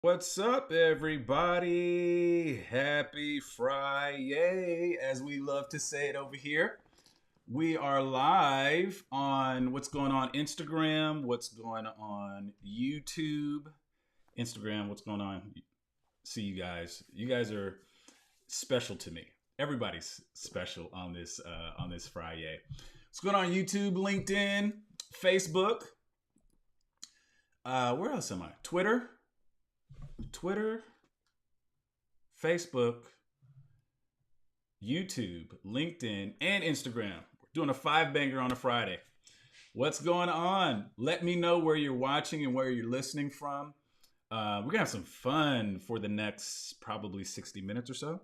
What's up, everybody? Happy Fri-YAY, as we love to say it over here. We are live on what's going on Instagram, what's going on YouTube, Instagram, what's going on. See you guys. You guys are special to me. Everybody's special on this Fri-YAY. What's going on YouTube, LinkedIn, Facebook? Where else am I? Twitter, Facebook, YouTube, LinkedIn, and Instagram. We're doing a 5-banger on a Friday. What's going on? Let me know where you're watching and where you're listening from. We're going to have some fun for the next probably 60 minutes or so.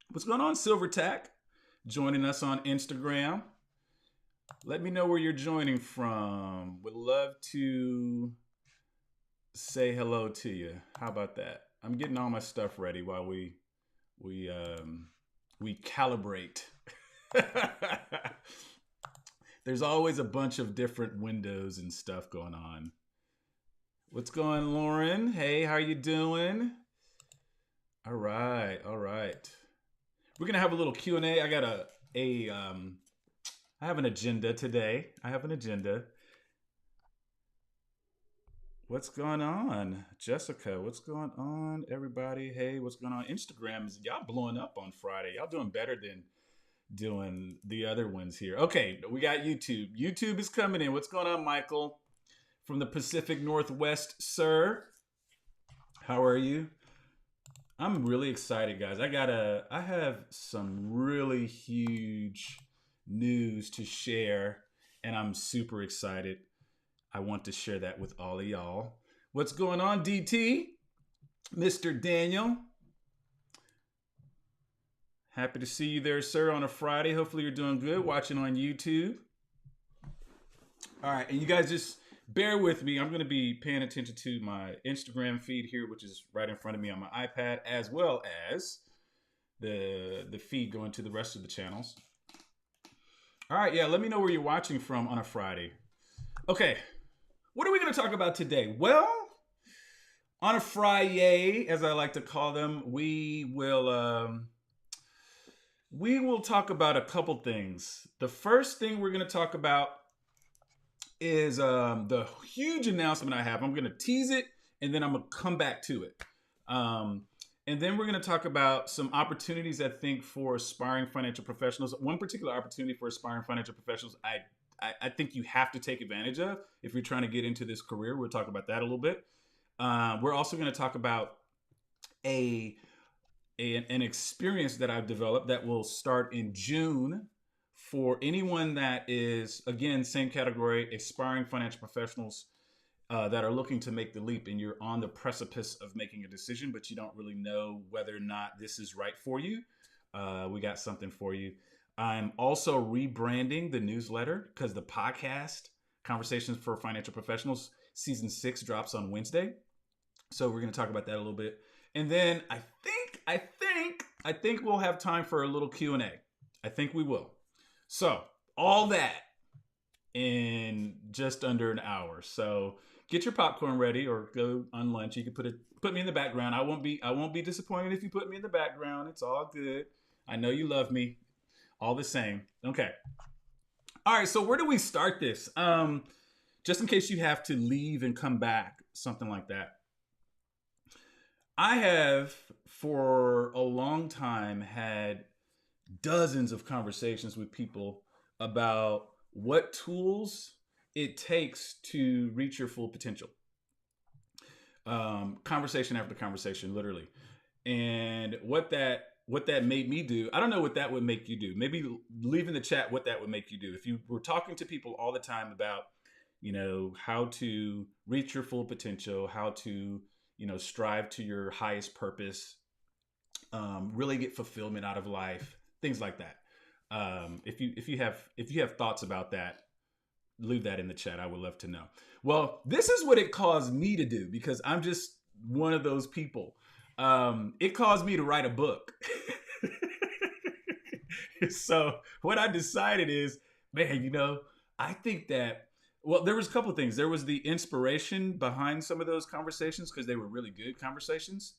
What's going on, Silver Tack? Joining us on Instagram. Let me know where you're joining from. Would love to say hello to you. How about that? I'm getting all my stuff ready while we calibrate. There's always a bunch of different windows and stuff going on. What's going on, Lauren? Hey, how you doing? All right. We're gonna have a little Q&A. I have an agenda today. What's going on? Jessica, what's going on, everybody? Hey, what's going on? Instagram, y'all blowing up on Friday. Y'all doing better than doing the other ones here. Okay, we got YouTube. YouTube is coming in. What's going on, Michael? From the Pacific Northwest, sir. How are you? I'm really excited, guys. I have some really huge news to share, and I'm super excited. I want to share that with all of y'all. What's going on, DT? Mr. Daniel. Happy to see you there, sir, on a Friday. Hopefully you're doing good, watching on YouTube. All right, and you guys just bear with me. I'm going to be paying attention to my Instagram feed here, which is right in front of me on my iPad, as well as the feed going to the rest of the channels. All right, yeah, let me know where you're watching from on a Friday. Okay. What are we going to talk about today? Well, on a Fri-YAY, as I like to call them, we will talk about a couple things. The first thing we're going to talk about is the huge announcement I have. I'm going to tease it, and then I'm going to come back to it. And then we're going to talk about some opportunities, I think, for aspiring financial professionals. One particular opportunity for aspiring financial professionals I think you have to take advantage of if you're trying to get into this career. We'll talk about that a little bit. We're also going to talk about an experience that I've developed that will start in June for anyone that is, again, same category, aspiring financial professionals that are looking to make the leap, and you're on the precipice of making a decision, but you don't really know whether or not this is right for you. We got something for you. I'm also rebranding the newsletter because the podcast, Conversations for Financial Professionals, season 6 drops on Wednesday. So we're going to talk about that a little bit. And then I think we'll have time for a little Q&A. I think we will. So all that in just under an hour. So get your popcorn ready or go on lunch. You can put me in the background. I won't be disappointed if you put me in the background. It's all good. I know you love me. All the same. Okay. All right. So where do we start this? Just in case you have to leave and come back, something like that. I have for a long time had dozens of conversations with people about what tools it takes to reach your full potential. Conversation after conversation, literally. And what that made me do, I don't know what that would make you do. Maybe leave in the chat what that would make you do. If you were talking to people all the time about, how to reach your full potential, how to, strive to your highest purpose, really get fulfillment out of life, things like that. If you have thoughts about that, leave that in the chat. I would love to know. Well, this is what it caused me to do because I'm just one of those people. It caused me to write a book. So what I decided is, man, I think that Well, there was a couple of things. There was the inspiration behind some of those conversations because they were really good conversations,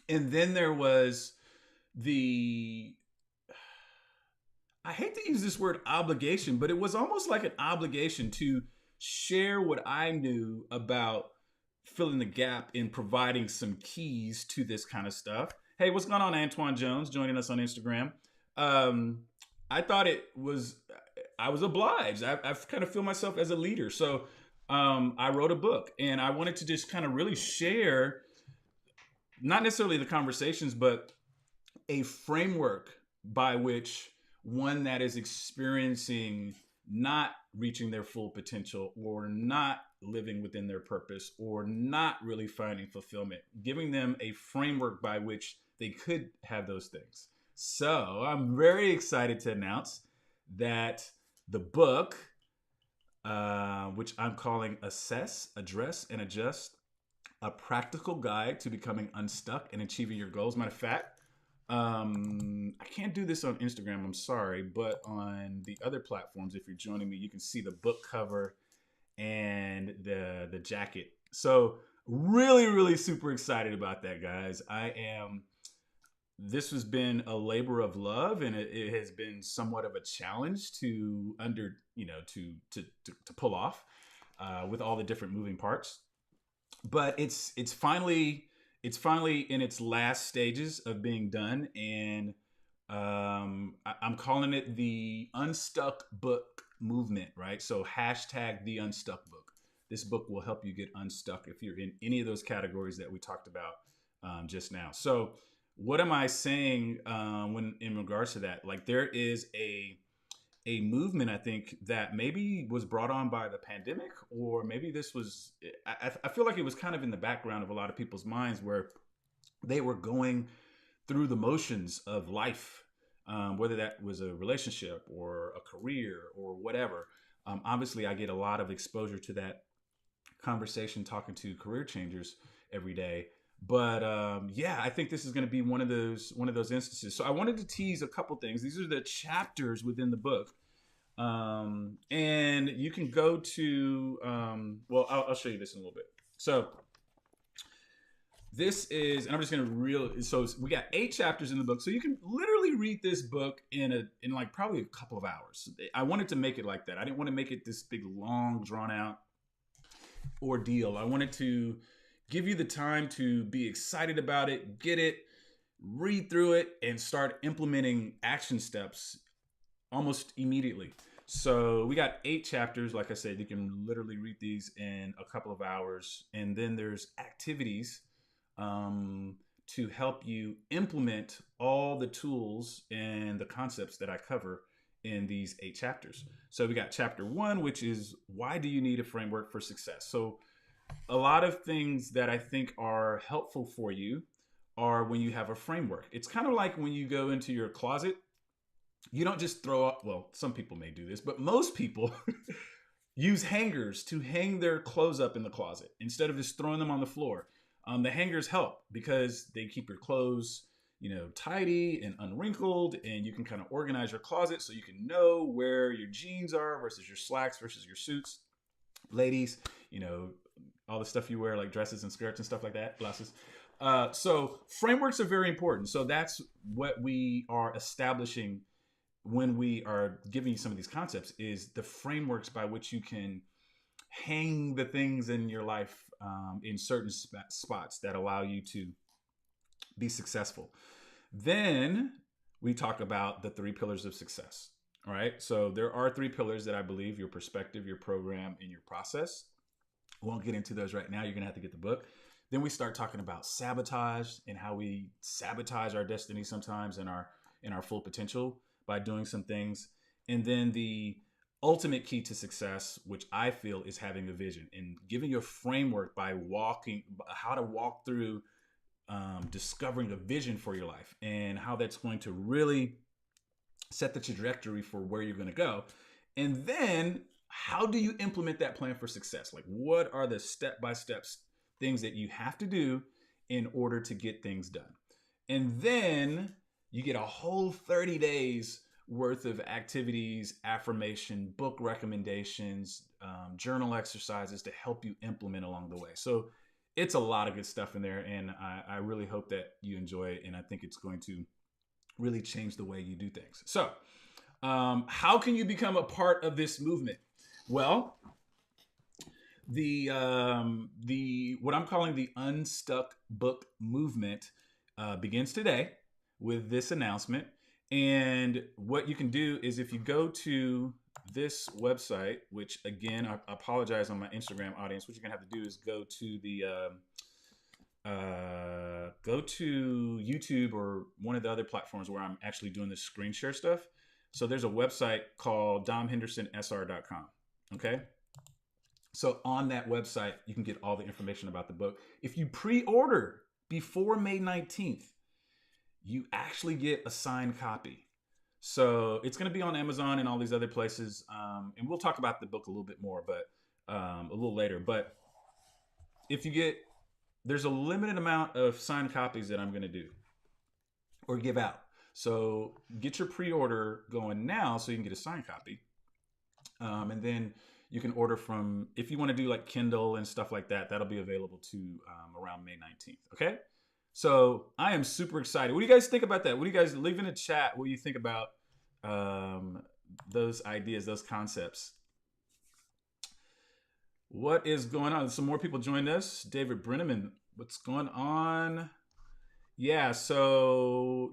and then there was the, I hate to use this word obligation, but it was almost like an obligation to share what I knew about filling the gap in providing some keys to this kind of stuff. Hey, what's going on, Antoine Jones, joining us on Instagram? Um, I thought it was, I was obliged. I kind of feel myself as a leader. So I wrote a book and I wanted to just kind of really share, not necessarily the conversations, but a framework by which one that is experiencing not reaching their full potential or not living within their purpose or not really finding fulfillment, giving them a framework by which they could have those things. So I'm very excited to announce that the book, which I'm calling Assess, Address, and Adjust, a practical guide to becoming unstuck and achieving your goals. Matter of fact, I can't do this on Instagram, I'm sorry, but on the other platforms, if you're joining me, you can see the book cover and the jacket. So really super excited about that, guys. This has been a labor of love, and it has been somewhat of a challenge to to pull off with all the different moving parts. But it's finally in its last stages of being done, and I'm calling it the Unstuck Book movement, right? So hashtag TheUnstuckbook. This book will help you get unstuck if you're in any of those categories that we talked about just now. So what am I saying when in regards to that? Like, there is a movement, I think, that maybe was brought on by the pandemic, or maybe this was, I feel like it was kind of in the background of a lot of people's minds where they were going through the motions of life, whether that was a relationship or a career or whatever. Obviously, I get a lot of exposure to that conversation talking to career changers every day. But yeah, I think this is going to be one of those instances. So I wanted to tease a couple things. These are the chapters within the book, and you can go to well, I'll show you this in a little bit. So this is, and I'm just going to so we got 8 chapters in the book, so you can literally read this book in like probably a couple of hours. I wanted to make it like that. I didn't want to make it this big, long, drawn out ordeal. I wanted to give you the time to be excited about it, get it, read through it, and start implementing action steps almost immediately. So we got 8 chapters. Like I said, you can literally read these in a couple of hours. And then there's activities to help you implement all the tools and the concepts that I cover in these 8 chapters. So we got chapter 1, which is, why do you need a framework for success? So a lot of things that I think are helpful for you are when you have a framework. It's kind of like when you go into your closet, you don't just throw up, well, some people may do this, but most people use hangers to hang their clothes up in the closet instead of just throwing them on the floor. The hangers help because they keep your clothes, tidy and unwrinkled, and you can kind of organize your closet so you can know where your jeans are versus your slacks versus your suits. Ladies, all the stuff you wear, like dresses and skirts and stuff like that, glasses. So frameworks are very important. So that's what we are establishing when we are giving you some of these concepts, is the frameworks by which you can hang the things in your life in certain spots that allow you to be successful. Then we talk about the 3 pillars of success. All right. So there are 3 pillars that I believe: your perspective, your program, and your process. We won't get into those right now. You're going to have to get the book. Then we start talking about sabotage and how we sabotage our destiny sometimes and our full potential by doing some things. And then the ultimate key to success, which I feel, is having a vision and giving you a framework by how to walk through discovering a vision for your life and how that's going to really set the trajectory for where you're going to go. And then how do you implement that plan for success? Like, what are the step-by-step things that you have to do in order to get things done? And then you get a whole 30 days worth of activities, affirmation, book recommendations, journal exercises to help you implement along the way. So it's a lot of good stuff in there, and I really hope that you enjoy it, and I think it's going to really change the way you do things. So how can you become a part of this movement? Well, the what I'm calling the TheUnstuckbook movement begins today with this announcement. And what you can do is, if you go to this website, which again, I apologize on my Instagram audience, what you're gonna have to do is go to YouTube or one of the other platforms where I'm actually doing this screen share stuff. So there's a website called domhendersonsr.com. Okay. So on that website, you can get all the information about the book. If you pre-order before May 19th, you actually get a signed copy. So it's going to be on Amazon and all these other places. And we'll talk about the book a little bit more, but a little later. But if you get, there's a limited amount of signed copies that I'm going to do or give out. So get your pre-order going now so you can get a signed copy. And then you can order from, if you want to do like Kindle and stuff like that, that'll be available to around May 19th. Okay. So I am super excited. What do you guys think about that? What do you guys leave in the chat? What do you think about those ideas, those concepts? What is going on? Some more people joined us. David Brenneman, what's going on? Yeah, so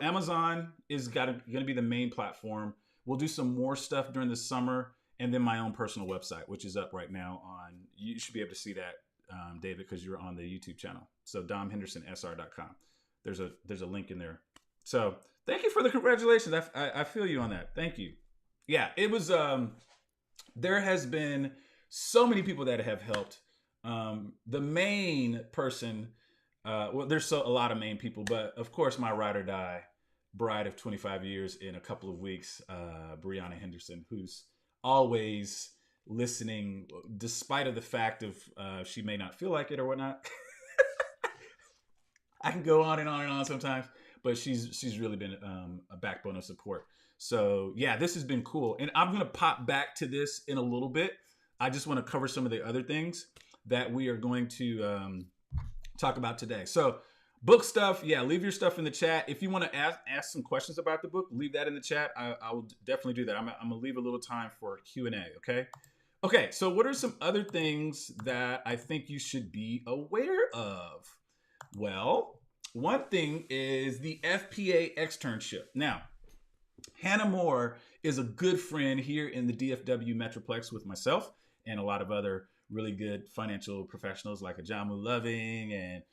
Amazon is going to be the main platform. We'll do some more stuff during the summer, and then my own personal website, which is up right now on. You should be able to see that, David, because you're on the YouTube channel. So domhendersonsr.com. There's a link in there. So thank you for the congratulations. I feel you on that. Thank you. Yeah, it was. There has been so many people that have helped. The main person. Well, there's a lot of main people, but of course, my ride or die bride of 25 years in a couple of weeks, Brianna Henderson, who's always listening, despite of the fact of she may not feel like it or whatnot. I can go on and on and on sometimes, but she's really been a backbone of support. So yeah, this has been cool, and I'm gonna pop back to this in a little bit. I just want to cover some of the other things that we are going to talk about today. So book stuff, yeah, leave your stuff in the chat. If you want to ask some questions about the book, leave that in the chat. I will definitely do that. I'm gonna leave a little time for Q&A. Okay, so what are some other things that I think you should be aware of? Well, one thing is the FPA Externship. Now, Hannah Moore is a good friend here in the DFW Metroplex with myself and a lot of other really good financial professionals like Ajamu Loving and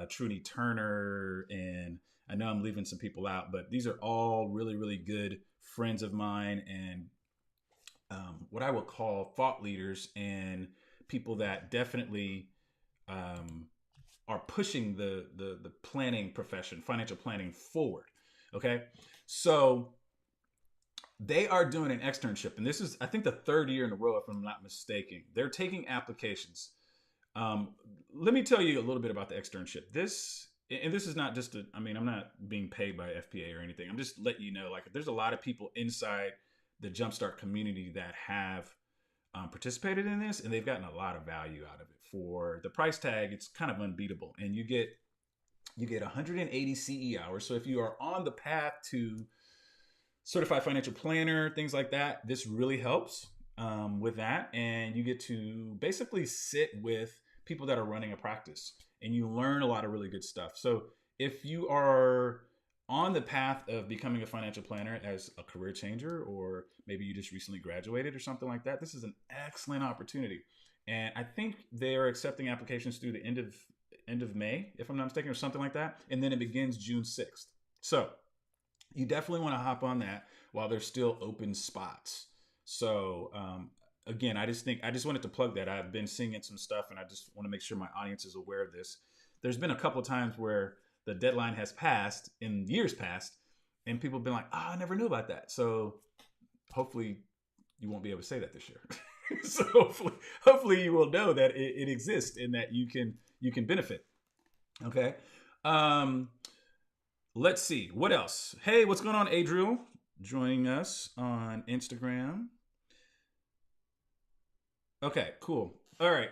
Trudy Turner. And I know I'm leaving some people out, but these are all really, really good friends of mine and what I would call thought leaders and people that definitely are pushing the planning profession, financial planning forward. Okay. So they are doing an externship, and this is, I think, the third year in a row, if I'm not mistaken. They're taking applications. Let me tell you a little bit about the externship. This is not just I'm not being paid by FPA or anything. I'm just letting you know, like, there's a lot of people inside the Jumpstart community that have participated in this, and they've gotten a lot of value out of it. For the price tag, it's kind of unbeatable, and you get 180 CE hours. So if you are on the path to certified financial planner, things like that, this really helps with that. And you get to basically sit with people that are running a practice, and you learn a lot of really good stuff. So if you are on the path of becoming a financial planner as a career changer, or maybe you just recently graduated or something like that, this is an excellent opportunity. And I think they are accepting applications through the end of May, if I'm not mistaken, or something like that. And then it begins June 6th. So you definitely want to hop on that while there's still open spots. So again, I just wanted to plug that. I've been seeing some stuff, and I just want to make sure my audience is aware of this. There's been a couple of times where the deadline has passed in years past, and people have been like, I never knew about that. So hopefully you won't be able to say that this year. So hopefully you will know that it exists and that you can benefit. Okay. Let's see what else. Hey, what's going on, Adriel? joining us on Instagram. Okay, cool. All right.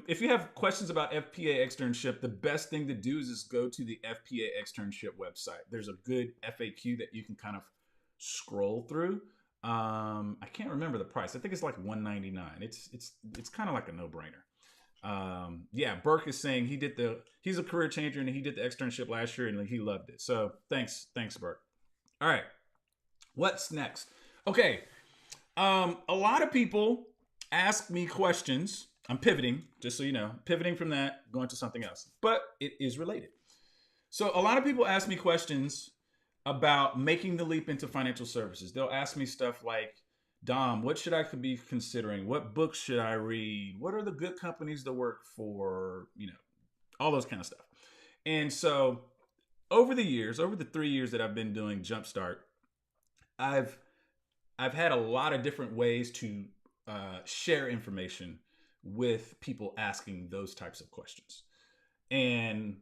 If you have questions about FPA externship, the best thing to do is just go to the FPA externship website. There's a good FAQ that you can kind of scroll through. I can't remember the price. I think it's like $199. It's kind of like a no brainer. Yeah, Burke is saying he's a career changer and he did the externship last year and he loved it. So thanks, Burke. All right, what's next? Okay, a lot of people ask me questions. I'm pivoting, just so you know, pivoting from that, going to something else, but it is related. So a lot of people ask me questions about making the leap into financial services. They'll ask me stuff like, Dom, what should I be considering? What books should I read? What are the good companies to work for? You know, all those kind of stuff. And so over the 3 years that I've been doing Jumpstart, I've had a lot of different ways to share information with people asking those types of questions. And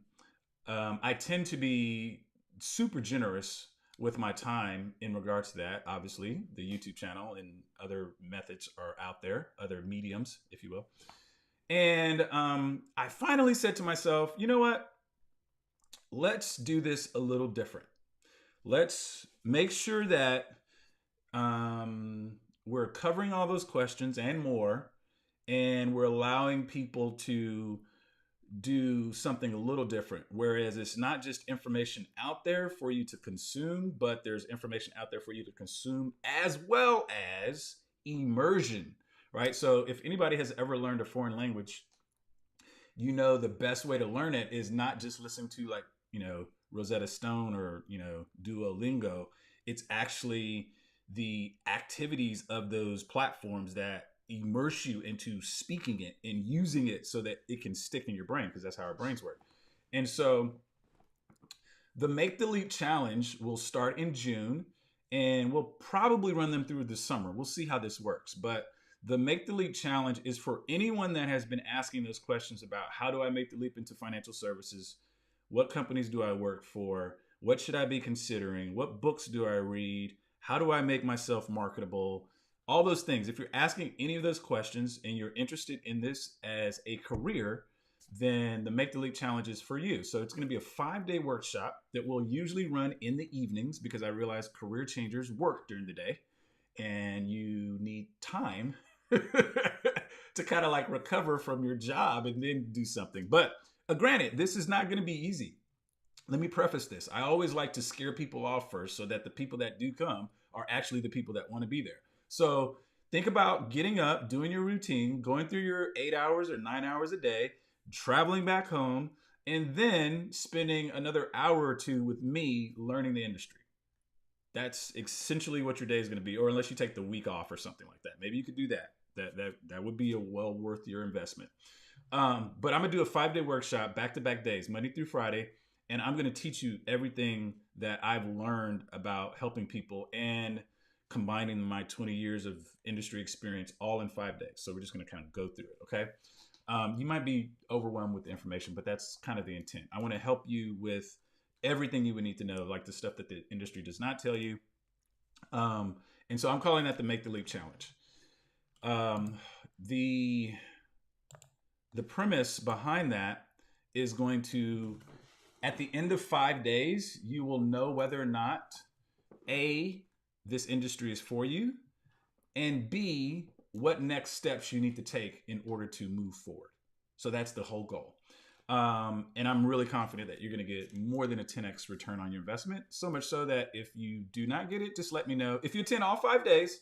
I tend to be super generous with my time in regards to that. Obviously, the YouTube channel and other methods are out there, other mediums, if you will. And I finally said to myself, you know what? Let's do this a little different. Let's make sure that we're covering all those questions and more, and we're allowing people to do something a little different. Whereas it's not just information out there for you to consume, but there's information out there for you to consume as well as immersion, right? So if anybody has ever learned a foreign language, you know the best way to learn it is not just listen to, like, you know, Rosetta Stone or, you know, Duolingo. It's actually the activities of those platforms that immerse you into speaking it and using it so that it can stick in your brain, because that's how our brains work. And so the Make the Leap Challenge will start in June, and we'll probably run them through the summer. We'll see how this works. But the Make the Leap Challenge is for anyone that has been asking those questions about, how do I make the leap into financial services? What companies do I work for? What should I be considering? What books do I read? How do I make myself marketable? All those things. If you're asking any of those questions and you're interested in this as a career, then the Make the Leap Challenge is for you. So it's going to be a 5-day workshop that will usually run in the evenings, because I realize career changers work during the day and you need time to kind of like recover from your job and then do something. But granted, this is not going to be easy. Let me preface this. I always like to scare people off first so that the people that do come are actually the people that want to be there. So think about getting up, doing your routine, going through your 8 hours or 9 hours a day, traveling back home, and then spending another hour or two with me learning the industry. That's essentially what your day is going to be, or unless you take the week off or something like that. Maybe you could do that. That would be a well worth your investment. But I'm going to do a 5-day workshop, back-to-back days, Monday through Friday. And I'm going to teach you everything that I've learned about helping people and combining my 20 years of industry experience all in 5 days. So we're just going to kind of go through it. Okay. You might be overwhelmed with the information, but that's kind of the intent. I want to help you with everything you would need to know, like the stuff that the industry does not tell you. And so I'm calling that the Make the Leap Challenge. The premise behind that is going to, at the end of 5 days, you will know whether or not A, this industry is for you, and B, what next steps you need to take in order to move forward. So that's the whole goal. And I'm really confident that you're going to get more than a 10x return on your investment. So much so that if you do not get it, just let me know. If you attend all 5 days,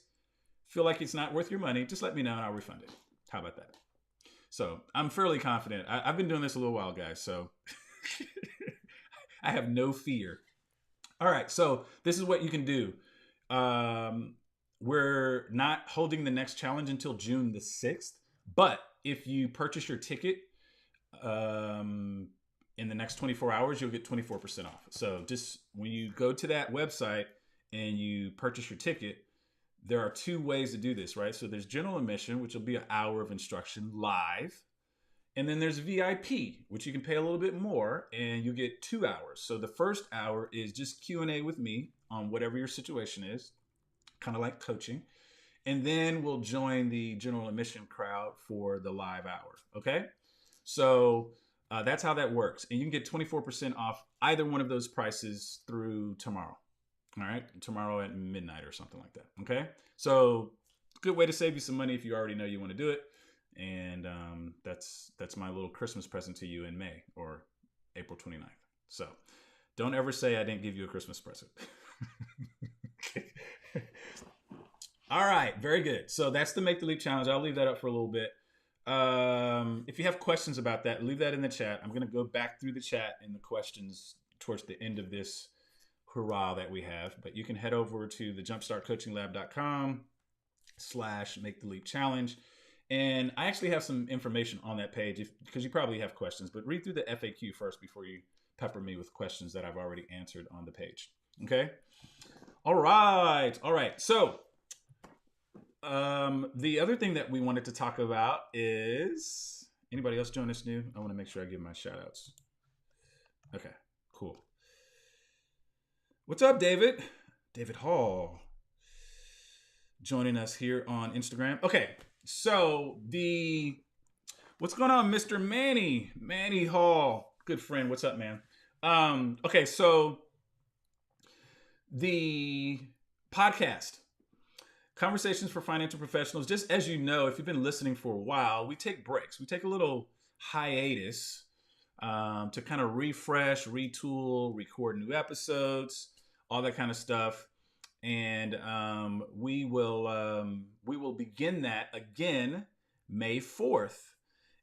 feel like it's not worth your money, just let me know and I'll refund it. How about that? So I'm fairly confident. I've been doing this a little while, guys. So I have no fear. All right. So this is what you can do. We're not holding the next challenge until June the 6th. But if you purchase your ticket in the next 24 hours, you'll get 24% off. So just when you go to that website and you purchase your ticket, there are 2 ways to do this, right? So there's general admission, which will be an hour of instruction live. And then there's VIP, which you can pay a little bit more and you get 2 hours. So the first hour is just Q&A with me on whatever your situation is, kind of like coaching. And then we'll join the general admission crowd for the live hour. Okay. So that's how that works. And you can get 24% off either one of those prices through tomorrow. All right. Tomorrow at midnight or something like that. Okay. So good way to save you some money if you already know you want to do it. And that's my little Christmas present to you in May or April 29th. So don't ever say I didn't give you a Christmas present. All right, very good. So that's the Make the Leap Challenge. I'll leave that up for a little bit. If you have questions about that, leave that in the chat. I'm going to go back through the chat and the questions towards the end of this hurrah that we have. But you can head over to the jumpstartcoachinglab.com/Make the Leap Challenge. And I actually have some information on that page because you probably have questions. But read through the FAQ first before you pepper me with questions that I've already answered on the page. Okay? All right. So the other thing that we wanted to talk about is, anybody else join us new? I want to make sure I give my shout outs. Okay, cool. What's up, David? David Hall joining us here on Instagram. Okay, so what's going on, Mr. Manny Hall, good friend. What's up, man? Okay, so the podcast, Conversations for Financial Professionals, just as you know, if you've been listening for a while, we take breaks. We take a little hiatus to kind of refresh, retool, record new episodes, all that kind of stuff. And we will begin that again May 4th.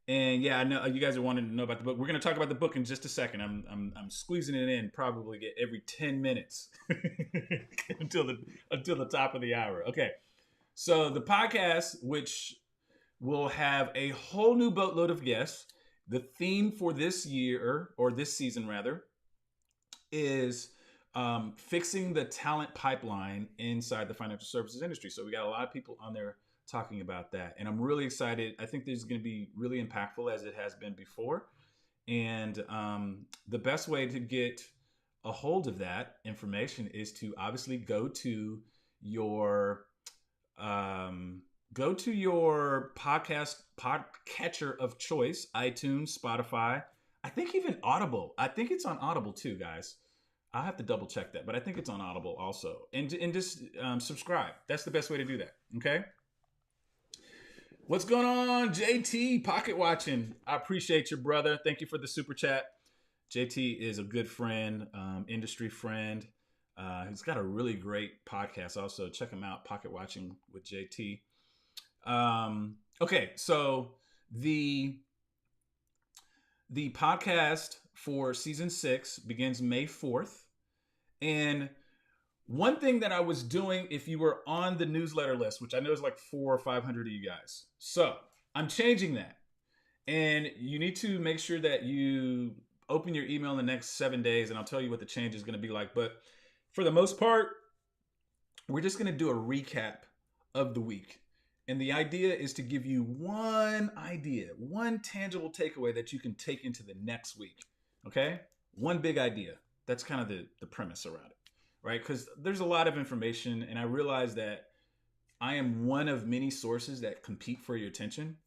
And yeah, I know you guys are wanting to know about the book. We're going to talk about the book in just a second. I'm squeezing it in probably every 10 minutes until the top of the hour. Okay. So the podcast, which will have a whole new boatload of guests. The theme for this year, or this season rather, is fixing the talent pipeline inside the financial services industry. So we got a lot of people on there talking about that. And I'm really excited. I think this is going to be really impactful as it has been before. And the best way to get a hold of that information is to obviously go to your podcatcher of choice, iTunes, Spotify, I think even Audible. I think it's on Audible too, guys. I'll have to double check that, but I think it's on Audible also. And just subscribe. That's the best way to do that. Okay. What's going on, JT? Pocket watching. I appreciate you, brother. Thank you for the super chat. JT is a good friend, industry friend. He's got a really great podcast also. Check him out, Pocket Watching with JT. Okay, so the podcast for season 6 begins May 4th. And one thing that I was doing, if you were on the newsletter list, which I know is like 400 or 500 of you guys. So I'm changing that. And you need to make sure that you open your email in the next 7 days, and I'll tell you what the change is going to be like. But for the most part, we're just going to do a recap of the week. And the idea is to give you one tangible takeaway that you can take into the next week. Okay? One big idea. That's kind of the premise around it, right? Because there's a lot of information, and I realize that I am one of many sources that compete for your attention.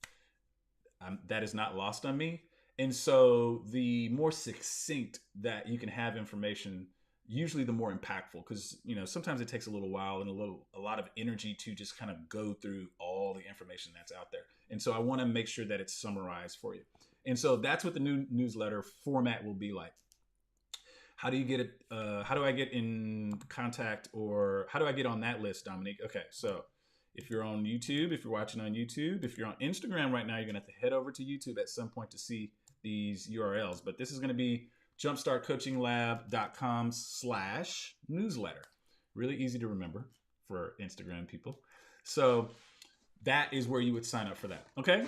That is not lost on me. And so the more succinct that you can have information, usually the more impactful, because sometimes it takes a little while and a lot of energy to just kind of go through all the information that's out there. And so I want to make sure that it's summarized for you. And so that's what the new newsletter format will be like. How do you get it? How do I get in contact, or how do I get on that list, Dominique? Okay, so if you're on YouTube, if you're watching on YouTube, if you're on Instagram right now, you're gonna have to head over to YouTube at some point to see these URLs. But this is gonna be jumpstartcoachinglab.com/newsletter. Really easy to remember for Instagram people. So that is where you would sign up for that. Okay.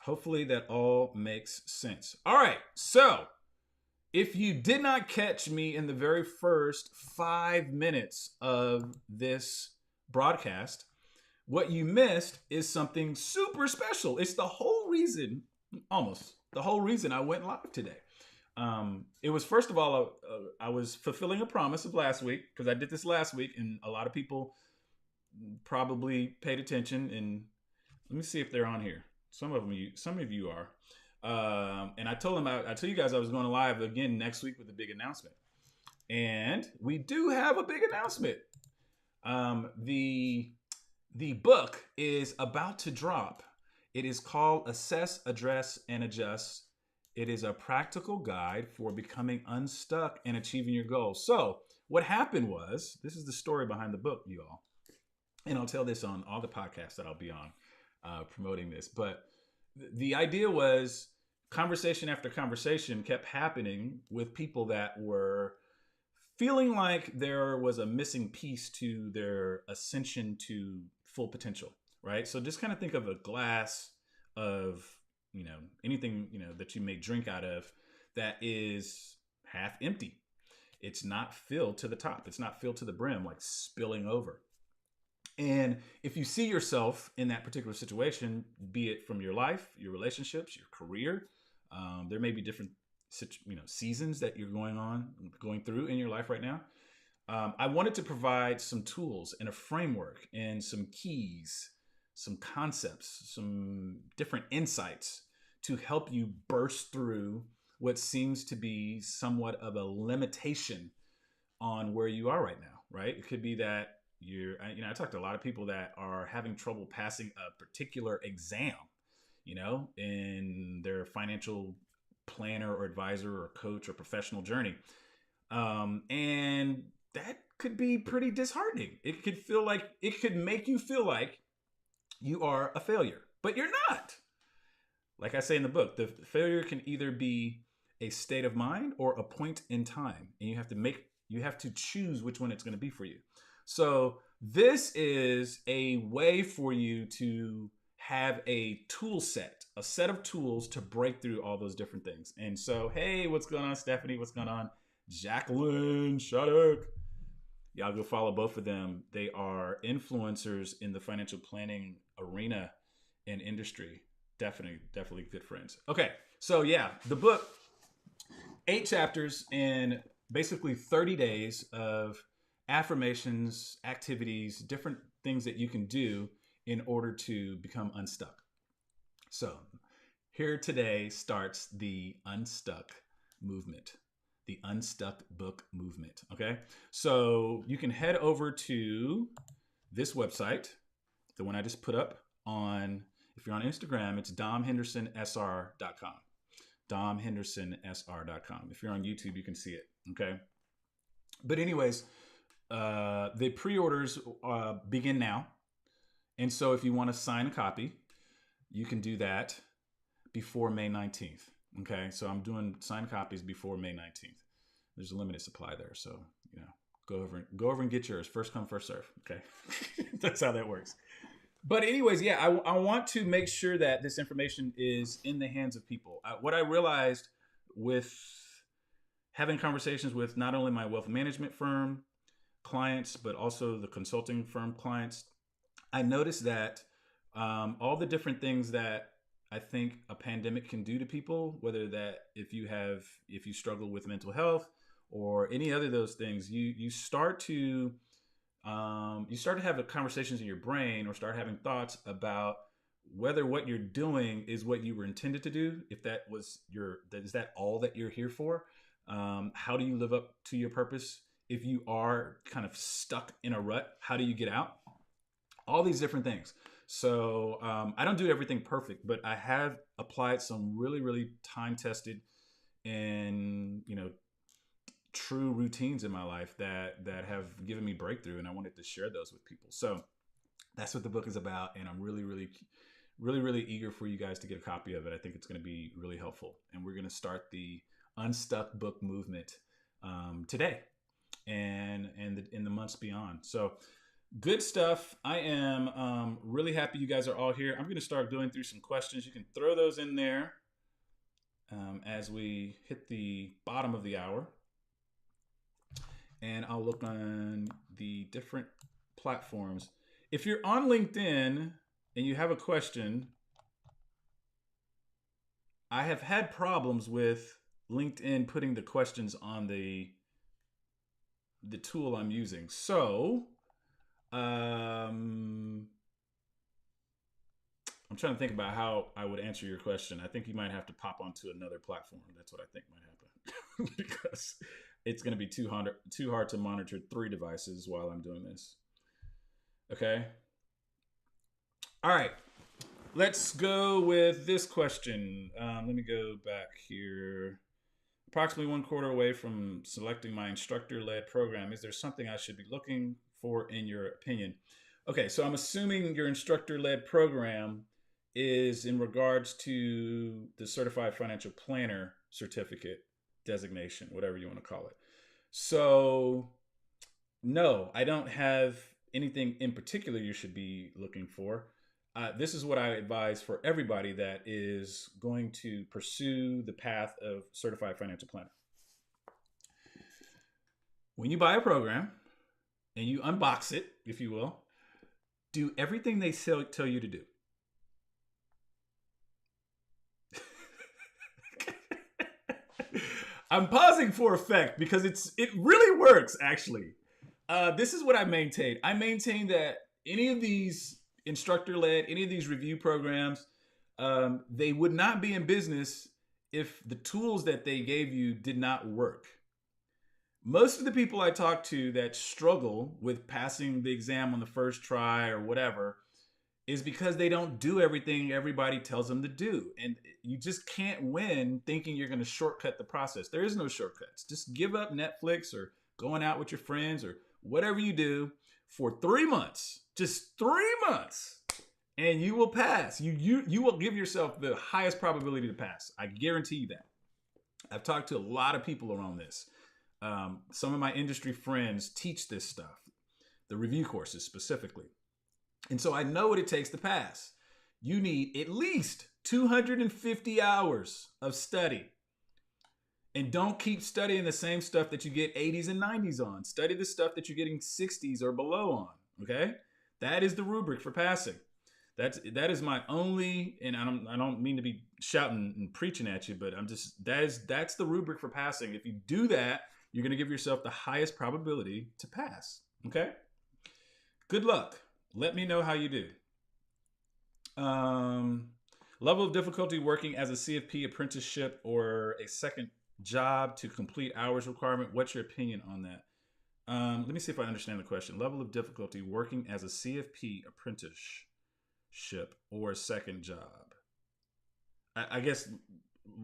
Hopefully that all makes sense. All right. So if you did not catch me in the very first 5 minutes of this broadcast, what you missed is something super special. It's the whole reason, almost the whole reason I went live today. It was, first of all, I was fulfilling a promise of last week, because I did this last week, and a lot of people probably paid attention. And let me see if they're on here. Some of you are. And I told you guys I was going live again next week with a big announcement, and we do have a big announcement. The book is about to drop. It is called Assess, Address, and Adjust. It is a practical guide for becoming unstuck and achieving your goals. So what happened was, this is the story behind the book, you all. And I'll tell this on all the podcasts that I'll be on promoting this. But the idea was, conversation after conversation kept happening with people that were feeling like there was a missing piece to their ascension to full potential, right? So just kind of think of a glass of, anything, that you may drink out of that is half empty. It's not filled to the top. It's not filled to the brim, like spilling over. And if you see yourself in that particular situation, be it from your life, your relationships, your career, there may be different, seasons that you're going through in your life right now. I wanted to provide some tools and a framework and some keys, some concepts, some different insights to help you burst through what seems to be somewhat of a limitation on where you are right now, right? It could be that I talked to a lot of people that are having trouble passing a particular exam, in their financial planner or advisor or coach or professional journey. And that could be pretty disheartening. It could make you feel like you are a failure, but you're not. Like I say in the book, the failure can either be a state of mind or a point in time, and you have to choose which one it's going to be for you. So this is a way for you to have a tool set, a set of tools to break through all those different things. And so, hey, what's going on, Stephanie? What's going on, Jacqueline, Shattuck? Y'all go follow both of them. They are influencers in the financial planning arena and industry. Definitely good friends. Okay, so yeah, the book, 8 chapters and basically 30 days of affirmations, activities, different things that you can do in order to become unstuck. So here today starts the Unstuck movement, the Unstuck book movement. Okay, so you can head over to this website, the one I just put up on. If you're on Instagram, it's domhendersonsr.com. domhendersonsr.com. If you're on YouTube, you can see it. Okay. But anyways, the pre-orders begin now. And so if you want to sign a copy, you can do that before May 19th. Okay. So I'm doing signed copies before May 19th. There's a limited supply there. So, go over and get yours. First come, first serve. Okay. That's how that works. But anyways, yeah, I want to make sure that this information is in the hands of people. What I realized with having conversations with not only my wealth management firm clients, but also the consulting firm clients, I noticed that all the different things that I think a pandemic can do to people, whether that if you struggle with mental health or any other of those things, you start to have conversations in your brain or start having thoughts about whether what you're doing is what you were intended to do. If is that all that you're here for? How do you live up to your purpose? If you are kind of stuck in a rut, how do you get out? All these different things. So I don't do everything perfect, but I have applied some really, really time-tested and, true routines in my life that have given me breakthrough, and I wanted to share those with people. So that's what the book is about, and I'm really, really, really, really eager for you guys to get a copy of it. I think it's going to be really helpful, and we're going to start the Unstuck book movement today and in the months beyond. So good stuff. I am really happy you guys are all here. I'm going to start going through some questions. You can throw those in there as we hit the bottom of the hour. And I'll look on the different platforms. If you're on LinkedIn and you have a question, I have had problems with LinkedIn putting the questions on the tool I'm using. So I'm trying to think about how I would answer your question. I think you might have to pop onto another platform. That's what I think might happen because it's going to be too hard to monitor 3 devices while I'm doing this. Okay. All right. Let's go with this question. Let me go back here. Approximately 1/4 away from selecting my instructor-led program. Is there something I should be looking for in your opinion? Okay, so I'm assuming your instructor-led program is in regards to the Certified Financial Planner certificate designation, whatever you want to call it. So no, I don't have anything in particular you should be looking for. This is what I advise for everybody that is going to pursue the path of Certified Financial Planner. When you buy a program and you unbox it, if you will, do everything they tell you to do. I'm pausing for effect because it really works, actually. This is what I maintain. I maintain that any of these instructor-led, any of these review programs, they would not be in business if the tools that they gave you did not work. Most of the people I talk to that struggle with passing the exam on the first try or whatever is because they don't do everything everybody tells them to do. And you just can't win thinking you're going to shortcut the process. There is no shortcuts. Just give up Netflix or going out with your friends or whatever you do for 3 months. Just 3 months, and you will pass. You will give yourself the highest probability to pass. I guarantee you that. I've talked to a lot of people around this. Some of my industry friends teach this stuff, the review courses specifically. And so I know what it takes to pass. You need at least 250 hours of study. And don't keep studying the same stuff that you get 80s and 90s on. Study the stuff that you're getting 60s or below on, okay? That is the rubric for passing. That is my only, and I don't mean to be shouting and preaching at you, but that's the rubric for passing. If you do that, you're going to give yourself the highest probability to pass. Okay? Good luck. Let me know how you do. Level of difficulty working as a CFP apprenticeship or a second job to complete hours requirement. What's your opinion on that? Let me see if I understand the question. Level of difficulty working as a CFP apprenticeship or a second job. I guess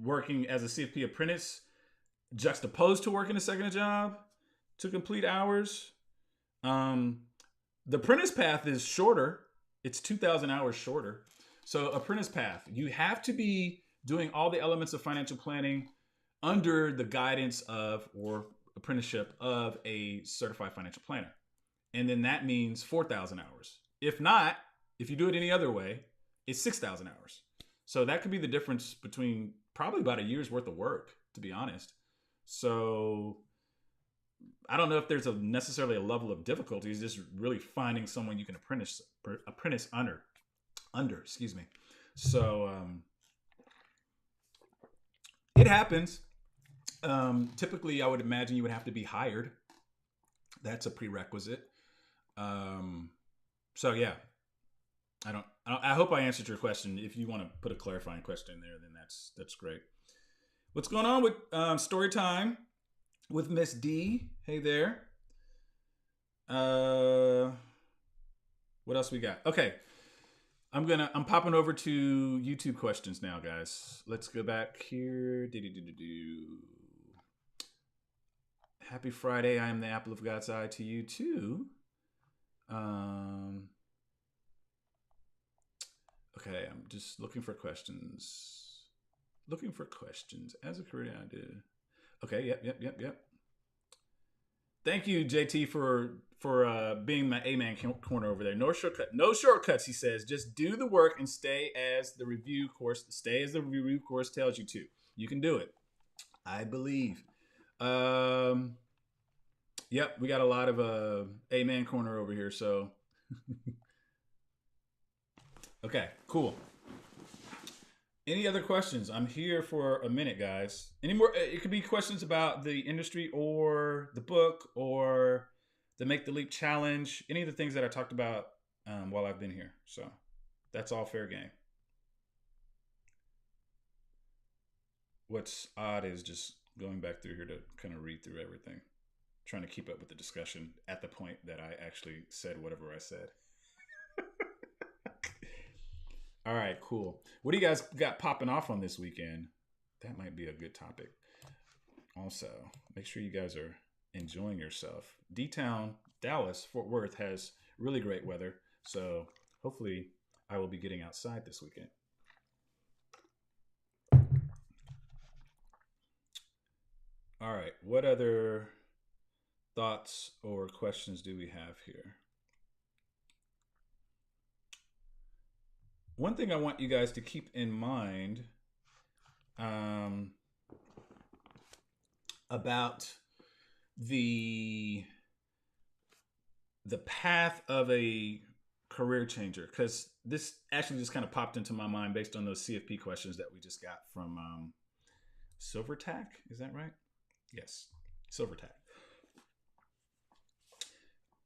working as a CFP apprentice juxtaposed to working a second job to complete hours. The apprentice path is shorter. It's 2,000 hours shorter. So apprentice path, you have to be doing all the elements of financial planning under the guidance of or apprenticeship of a certified financial planner. And then that means 4,000 hours. If not, if you do it any other way, it's 6,000 hours. So that could be the difference between probably about a year's worth of work, to be honest. So I don't know if there's necessarily a level of difficulty. It's just really finding someone you can apprentice under, excuse me. So it happens. Typically, I would imagine you would have to be hired. That's a prerequisite. So yeah, I hope I answered your question. If you want to put a clarifying question in there, then that's great. What's going on with story time with Miss D? Hey there. What else we got? Okay. I'm popping over to YouTube questions now, guys. Let's go back here. Happy Friday. I am the apple of God's eye to you too. Okay, I'm just looking for questions. As a career, I did. Okay, yep. Thank you, JT, for being my A-man corner over there. No shortcuts, he says. Just do the work and stay as the review course tells you to. You can do it. I believe. Yep, we got a lot of A-man corner over here, so. Okay, cool. Any other questions? I'm here for a minute, guys. Any more? It could be questions about the industry or the book or the Make the Leap challenge. Any of the things that I talked about while I've been here. So that's all fair game. What's odd is just going back through here to kind of read through everything, trying to keep up with the discussion at the point that I actually said whatever I said. All right, cool. What do you guys got popping off on this weekend? That might be a good topic. Also, make sure you guys are enjoying yourself. D-Town, Dallas, Fort Worth has really great weather. So hopefully I will be getting outside this weekend. All right, what other thoughts or questions do we have here? One thing I want you guys to keep in mind um, about the path of a career changer, because this actually just kind of popped into my mind based on those CFP questions that we just got from Silvertack. Is that right? Yes, Silvertack.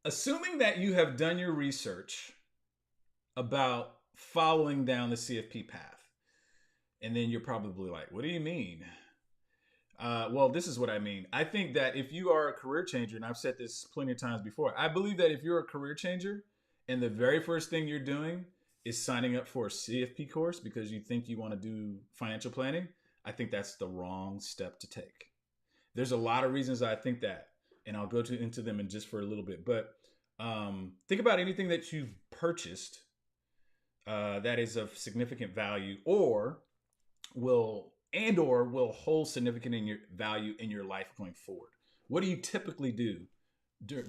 Assuming that you have done your research about following down the CFP path, and then you're probably like, what do you mean? Well, this is what I mean. I think that if you are a career changer, and I've said this plenty of times before, I believe that if you're a career changer and the very first thing you're doing is signing up for a CFP course because you think you want to do financial planning, I think that's the wrong step to take. There's a lot of reasons I think that, and I'll go into them in just for a little bit. But think about anything that you've purchased that is of significant value, or will hold significant value in your life going forward. What do you typically do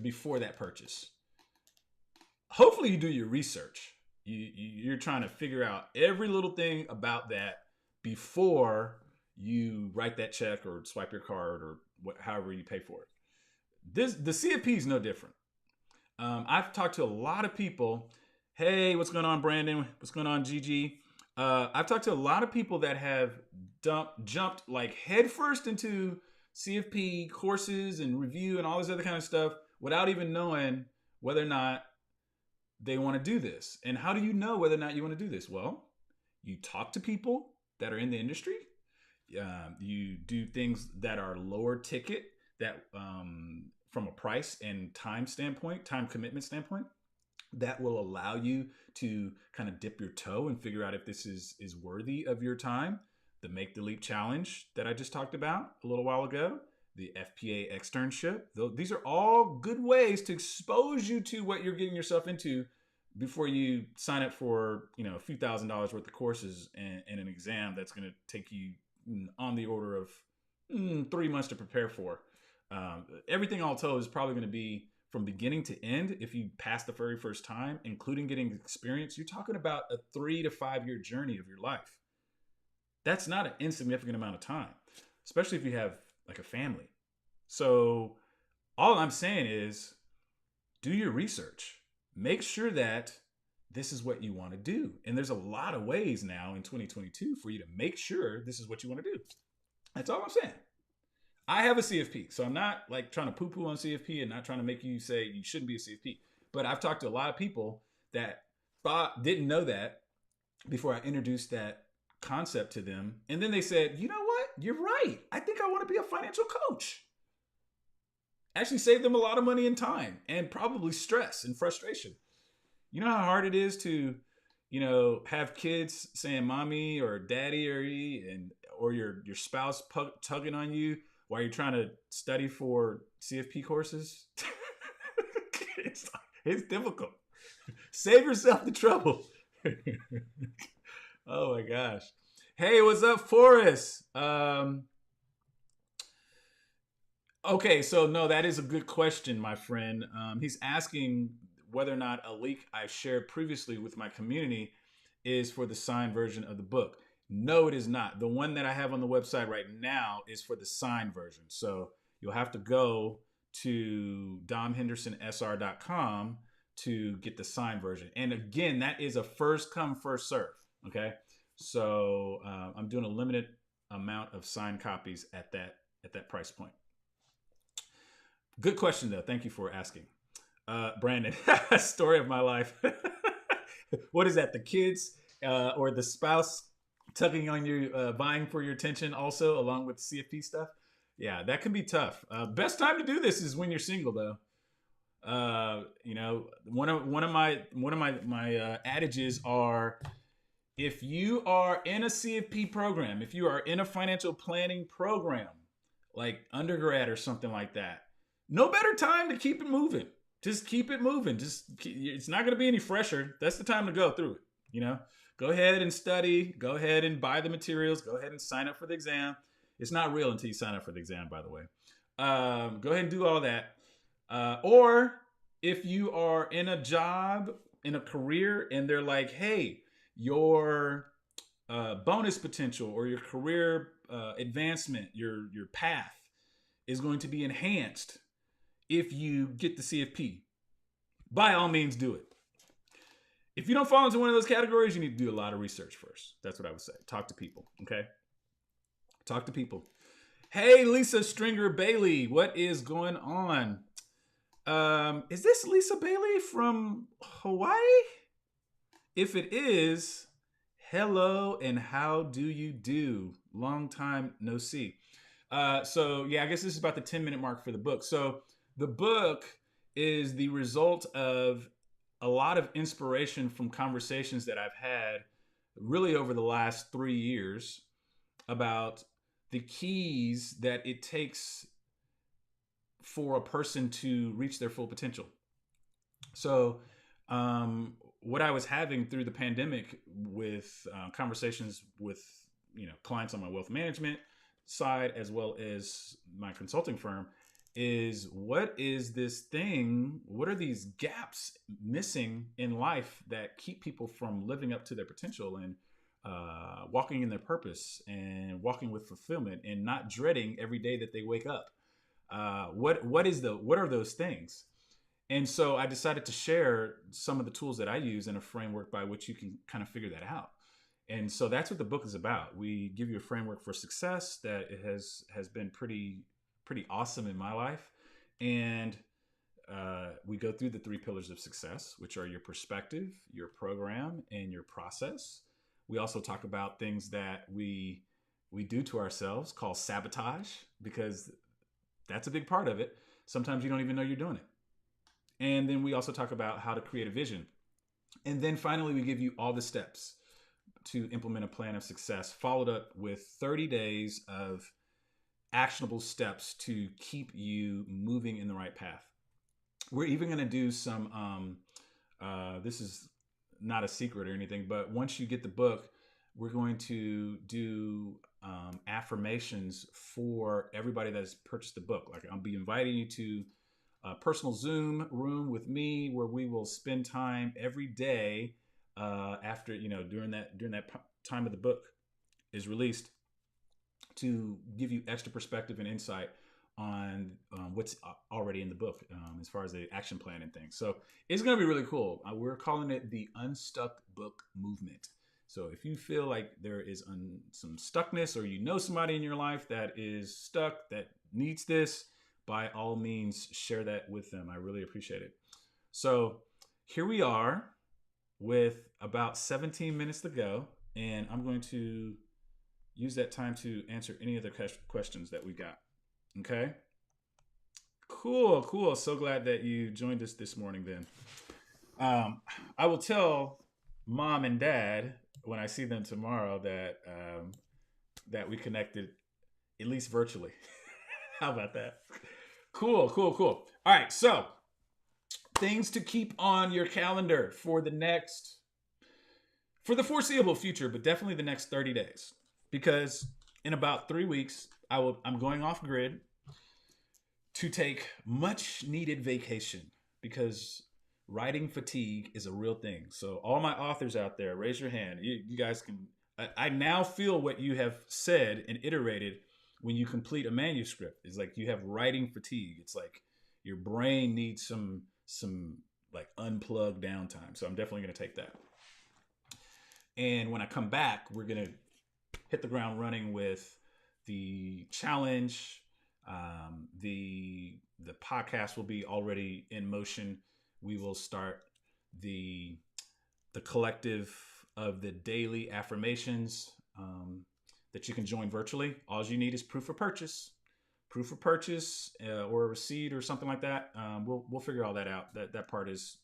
before that purchase? Hopefully you do your research. You're trying to figure out every little thing about that before you write that check or swipe your card or however you pay for it. The CFP is no different. I've talked to a lot of people. Hey, what's going on, Brandon? What's going on, Gigi? I've talked to a lot of people that have jumped like headfirst into CFP courses and review and all this other kind of stuff without even knowing whether or not they want to do this. And how do you know whether or not you want to do this? Well, you talk to people that are in the industry. You do things that are lower ticket, that from a price and time commitment standpoint, that will allow you to kind of dip your toe and figure out if this is worthy of your time. The Make the Leap challenge that I just talked about a little while ago, the FPA Externship. These are all good ways to expose you to what you're getting yourself into before you sign up for, a few $1,000s worth of courses and an exam that's going to take you on the order of 3 months to prepare for. Everything all told is probably going to be from beginning to end. If you pass the very first time, including getting experience, you're talking about a 3 to 5 year journey of your life. That's not an insignificant amount of time, especially if you have like a family. So all I'm saying is do your research. Make sure that this is what you want to do. And there's a lot of ways now in 2022 for you to make sure this is what you want to do. That's all I'm saying. I have a CFP, so I'm not like trying to poo-poo on CFP and not trying to make you say you shouldn't be a CFP. But I've talked to a lot of people that didn't know that before I introduced that concept to them. And then they said, you know what? You're right. I think I want to be a financial coach. Actually saved them a lot of money and time and probably stress and frustration. You know how hard it is to, have kids saying mommy or daddy or your spouse tugging on you while you're trying to study for CFP courses? It's difficult. Save yourself the trouble. Oh my gosh. Hey, what's up, Forrest? Okay, so no, that is a good question, my friend. He's asking whether or not a link I shared previously with my community is for the signed version of the book. No, it is not. The one that I have on the website right now is for the signed version. So you'll have to go to domhendersonsr.com to get the signed version. And again, that is a first come, first serve. Okay. So I'm doing a limited amount of signed copies at that price point. Good question though. Thank you for asking, Brandon. Story of my life. What is that? The kids or the spouse tugging on you, vying for your attention, also along with CFP stuff. Yeah, that can be tough. Best time to do this is when you're single, though. One of my adages are, if you are in a CFP program, if you are in a financial planning program, like undergrad or something like that, no better time to keep it moving. Just keep it moving. It's not going to be any fresher. That's the time to go through it. Go ahead and study. Go ahead and buy the materials. Go ahead and sign up for the exam. It's not real until you sign up for the exam, by the way. Go ahead and do all that. Or if you are in a job, in a career, and they're like, hey, your bonus potential or your career advancement, your path is going to be enhanced if you get the CFP. By all means, do it. If you don't fall into one of those categories, you need to do a lot of research first. That's what I would say. Talk to people, okay? Talk to people. Hey, Lisa Stringer Bailey, what is going on? Is this Lisa Bailey from Hawaii? If it is, hello and how do you do? Long time no see. So yeah, I guess this is about the 10-minute mark for the book. So the book is the result of a lot of inspiration from conversations that I've had really over the last 3 years about the keys that it takes for a person to reach their full potential. So what I was having through the pandemic with conversations with clients on my wealth management side, as well as my consulting firm, is what is this thing? What are these gaps missing in life that keep people from living up to their potential and walking in their purpose and walking with fulfillment and not dreading every day that they wake up? What are those things? And so I decided to share some of the tools that I use in a framework by which you can kind of figure that out. And so that's what the book is about. We give you a framework for success that it has been pretty awesome in my life. And we go through the 3 pillars of success, which are your perspective, your program, and your process. We also talk about things that we do to ourselves called sabotage, because that's a big part of it. Sometimes you don't even know you're doing it. And then we also talk about how to create a vision. And then finally, we give you all the steps to implement a plan of success, followed up with 30 days of actionable steps to keep you moving in the right path. We're even going to do some, this is not a secret or anything, but once you get the book, we're going to do affirmations for everybody that's purchased the book. Like, I'll be inviting you to a personal Zoom room with me where we will spend time every day after, during that time of the book is released, to give you extra perspective and insight on what's already in the book as far as the action plan and things. So it's going to be really cool. We're calling it the TheUnstuckbook movement. So if you feel like there is some stuckness, or somebody in your life that is stuck, that needs this, by all means, share that with them. I really appreciate it. So here we are with about 17 minutes to go, and I'm going to use that time to answer any other questions that we got. Okay? Cool. So glad that you joined us this morning then. I will tell Mom and Dad when I see them tomorrow that we connected, at least virtually. How about that? Cool. All right, so things to keep on your calendar for the foreseeable future, but definitely the next 30 days. Because in about 3 weeks, I'm going off grid to take much needed vacation, because writing fatigue is a real thing. So all my authors out there, raise your hand. You guys can, I now feel what you have said and iterated when you complete a manuscript. It's like you have writing fatigue. It's like your brain needs some like unplugged downtime. So I'm definitely going to take that. And when I come back, we're going to hit the ground running with the challenge. The podcast will be already in motion. We will start the collective of the daily affirmations that you can join virtually. All you need is proof of purchase or a receipt or something like that. We'll figure all that out. That part is,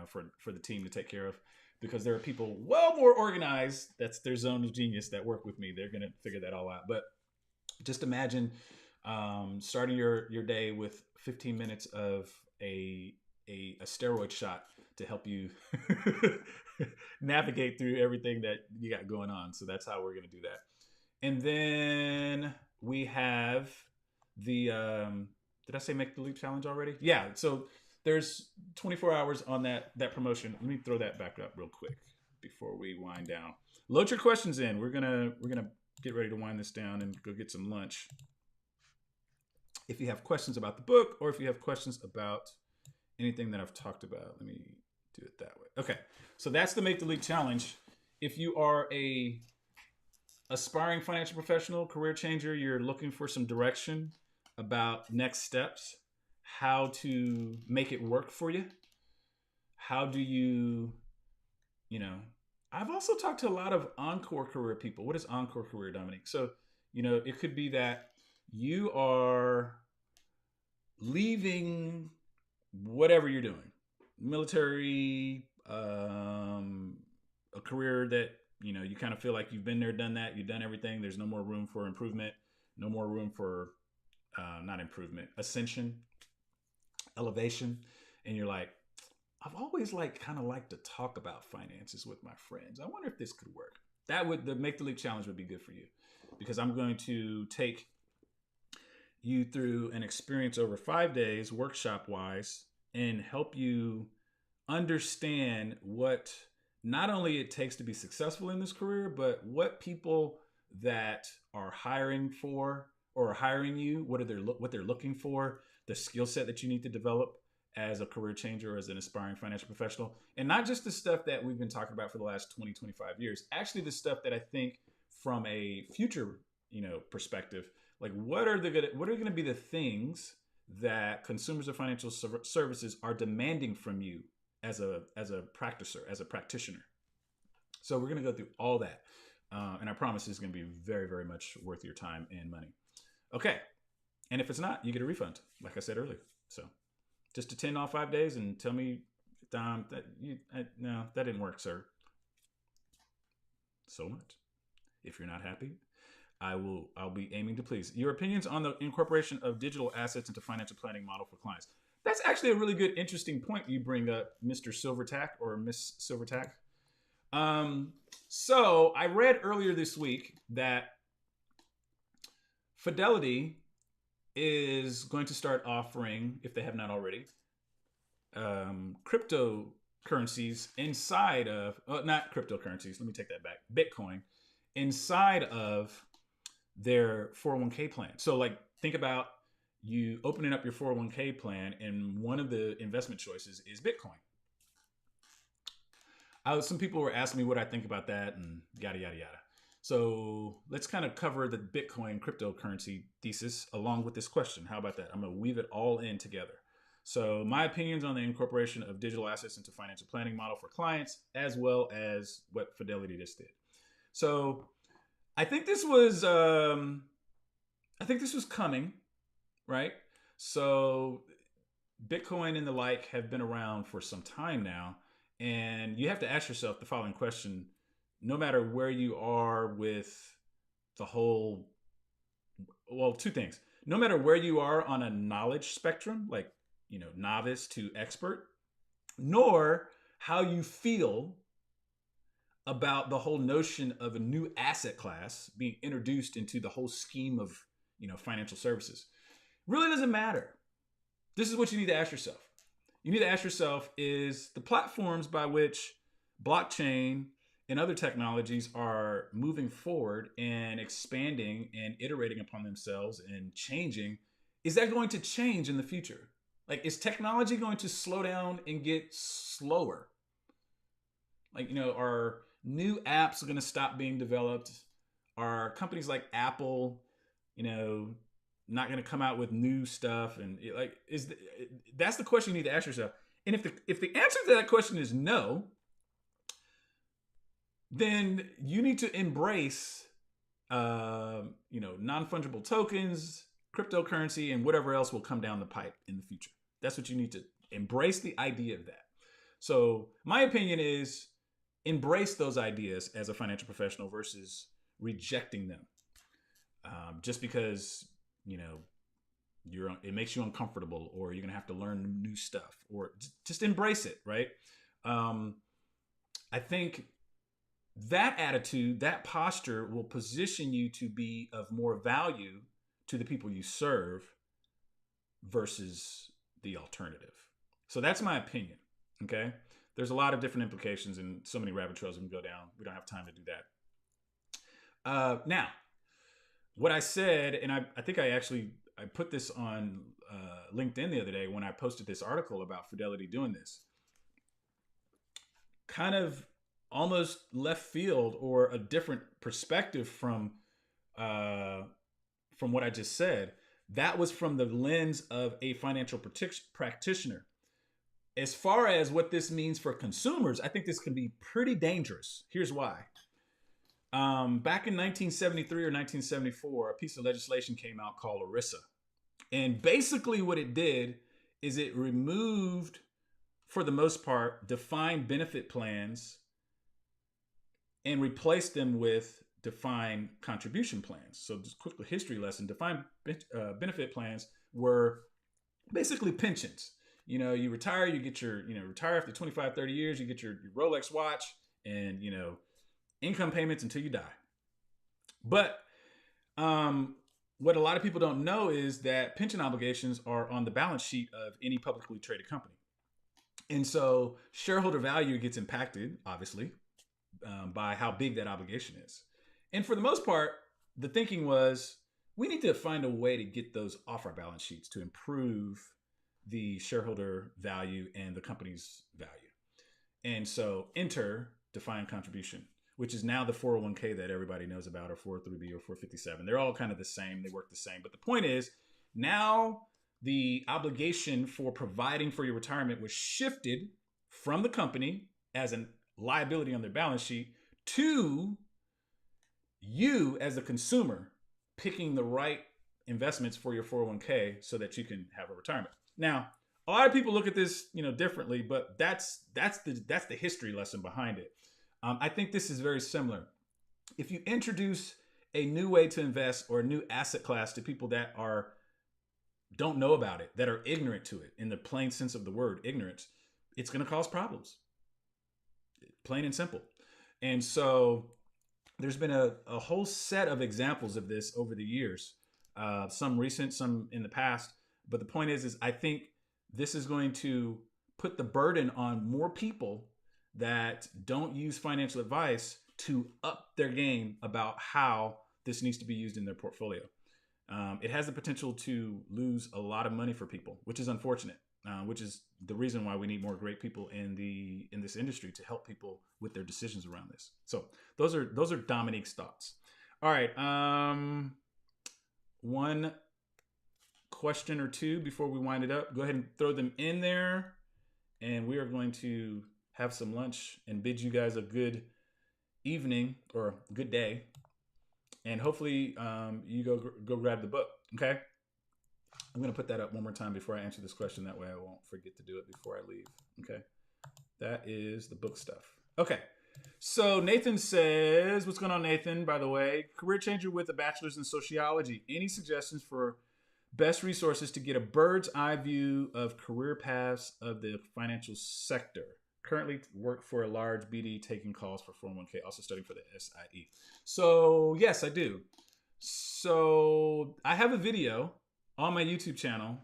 for the team to take care of, because there are people well more organized. That's their zone of genius that work with me. They're going to figure that all out. But just imagine starting your day with 15 minutes of a steroid shot to help you navigate through everything that you got going on. So that's how we're going to do that. And then we have the, did I say make the leap challenge already? Yeah. So there's 24 hours on that promotion. Let me throw that back up real quick before we wind down. Load your questions in. We're gonna get ready to wind this down and go get some lunch. If you have questions about the book, or if you have questions about anything that I've talked about, let me do it that way. Okay, so that's the Make the Leap Challenge. If you are a aspiring financial professional, career changer, you're looking for some direction about next steps, how to make it work for you. How do you, I've also talked to a lot of encore career people. What is encore career, Dominique? So, it could be that you are leaving whatever you're doing, military, a career that, you kind of feel like you've been there, done that, you've done everything. There's no more room for improvement, no more room for, not improvement, ascension, elevation. And you're like, I've always kind of liked to talk about finances with my friends. I wonder if this could work. The Make the Leap Challenge would be good for you, because I'm going to take you through an experience over 5 days, workshop wise, and help you understand what not only it takes to be successful in this career, but what people that are hiring for or are hiring you, what they're looking for, the skill set that you need to develop as a career changer, as an aspiring financial professional. And not just the stuff that we've been talking about for the last 20, 25 years, actually the stuff that I think from a future, perspective, like what are going to be the things that consumers of financial services are demanding from you as a practicer, as a practitioner. So we're going to go through all that. And I promise it's going to be very, very much worth your time and money. Okay. And if it's not, you get a refund, like I said earlier. So just attend all 5 days and tell me, Dom, no, that didn't work, sir. So much. If you're not happy, I'll be aiming to please. Your opinions on the incorporation of digital assets into financial planning model for clients. That's actually a really good, interesting point you bring up, Mr. Silvertack or Miss Silvertack. So I read earlier this week that Fidelity is going to start offering, if they have not already, cryptocurrencies inside of, not cryptocurrencies, let me take that back, Bitcoin, inside of their 401k plan. So think about you opening up your 401k plan, and one of the investment choices is Bitcoin. Some people were asking me what I think about that and yada, yada, yada. So let's kind of cover the Bitcoin cryptocurrency thesis along with this question. How about that? I'm going to weave it all in together. So my opinions on the incorporation of digital assets into financial planning model for clients, as well as what Fidelity just did. So I think this was coming, right? So Bitcoin and the like have been around for some time now, and you have to ask yourself the following question: no matter where you are with the whole, well, two things. No matter where you are on a knowledge spectrum, novice to expert, nor how you feel about the whole notion of a new asset class being introduced into the whole scheme of, financial services. Really doesn't matter. This is what you need to ask yourself. You need to ask yourself, is the platforms by which blockchain and other technologies are moving forward and expanding and iterating upon themselves and changing, is that going to change in the future? Is technology going to slow down and get slower? Are New apps are going to stop being developed. Are companies like Apple, not going to come out with new stuff? And that's the question you need to ask yourself. And if the answer to that question is no, then you need to embrace, non-fungible tokens, cryptocurrency, and whatever else will come down the pipe in the future. That's what you need to embrace, the idea of that. So my opinion is embrace those ideas as a financial professional versus rejecting them, just because it makes you uncomfortable, or you're gonna have to learn new stuff, or just embrace it, right? I think that attitude, that posture will position you to be of more value to the people you serve versus the alternative. So that's my opinion. Okay. There's a lot of different implications and so many rabbit trails we can go down. We don't have time to do that. Now, what I said, and I think I put this on LinkedIn the other day when I posted this article about Fidelity doing this. Kind of almost left field, or a different perspective from what I just said. That was from the lens of a financial practitioner. As far as what this means for consumers, I think this can be pretty dangerous. Here's why. Back in 1973 or 1974, a piece of legislation came out called ERISA. And basically what it did is it removed, for the most part, defined benefit plans and replaced them with defined contribution plans. So just quick history lesson, defined benefit plans were basically pensions. You retire, you get your, retire after 25, 30 years, you get your Rolex watch and, income payments until you die. But what a lot of people don't know is that pension obligations are on the balance sheet of any publicly traded company. And so shareholder value gets impacted, obviously, by how big that obligation is. And for the most part, the thinking was, we need to find a way to get those off our balance sheets to improve the shareholder value and the company's value. And so enter defined contribution, which is now the 401k that everybody knows about, or 403b or 457. They're all kind of the same. They work the same. But the point is, now the obligation for providing for your retirement was shifted from the company as a liability on their balance sheet to you as the consumer picking the right investments for your 401k so that you can have a retirement. Now, a lot of people look at this, differently, but that's the history lesson behind it. I think this is very similar. If you introduce a new way to invest or a new asset class to people that don't know about it, that are ignorant to it, in the plain sense of the word ignorance, it's going to cause problems. Plain and simple. And so there's been a whole set of examples of this over the years, some recent, some in the past. But the point is I think this is going to put the burden on more people that don't use financial advice to up their game about how this needs to be used in their portfolio. It has the potential to lose a lot of money for people, which is unfortunate, which is the reason why we need more great people in this industry to help people with their decisions around this. So those are Dominique's thoughts. All right. One question or two before we wind it up. Go ahead and throw them in there, and we are going to have some lunch and bid you guys a good evening or good day. And hopefully you go grab the book. Okay. I'm going to put that up one more time before I answer this question. That way I won't forget to do it before I leave. Okay. That is the book stuff. Okay. So Nathan says, what's going on, Nathan? By the way, career changer with a bachelor's in sociology. Any suggestions for best resources to get a bird's eye view of career paths of the financial sector? Currently work for a large BD, taking calls for 401k, also studying for the SIE. So yes, I do. So I have a video on my YouTube channel,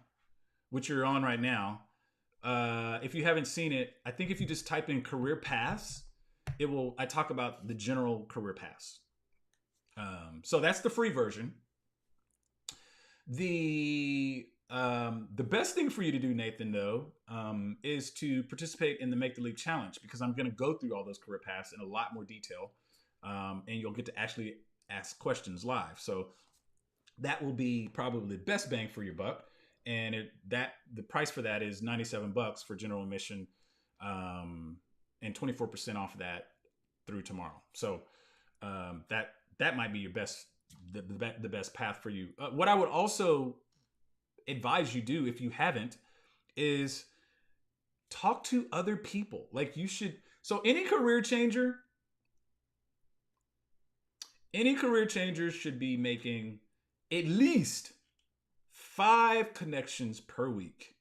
which you're on right now. If you haven't seen it, I think if you just type in career paths, I talk about the general career paths. So that's the free version. The The best thing for you to do, Nathan, though, is to participate in the Make the Leap Challenge, because I'm going to go through all those career paths in a lot more detail, and you'll get to actually ask questions live. So that will be probably the best bang for your buck. And the price for that is $97 for general admission, and 24% off of that through tomorrow. So that might be your the best path for you. What I would also advise you do, if you haven't, is talk to other people. Like, you should. So any career changer should be making at least 5 connections per week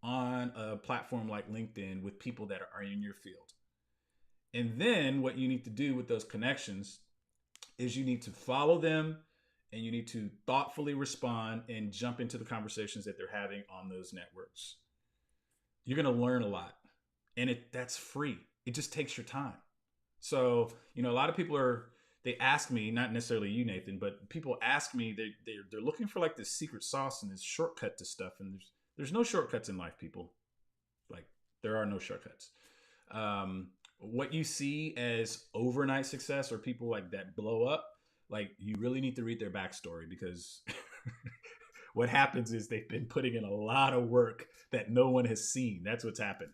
on a platform like LinkedIn with people that are in your field. And then what you need to do with those connections is you need to follow them, and you need to thoughtfully respond and jump into the conversations that they're having on those networks. You're going to learn a lot, and that's free. It just takes your time. So, a lot of people they ask me, not necessarily you, Nathan, but people ask me, they're looking for like this secret sauce and this shortcut to stuff. And there's no shortcuts in life, people. Like, there are no shortcuts. What you see as overnight success, or people like that blow up, like, you really need to read their backstory, because what happens is they've been putting in a lot of work that no one has seen. That's what's happened.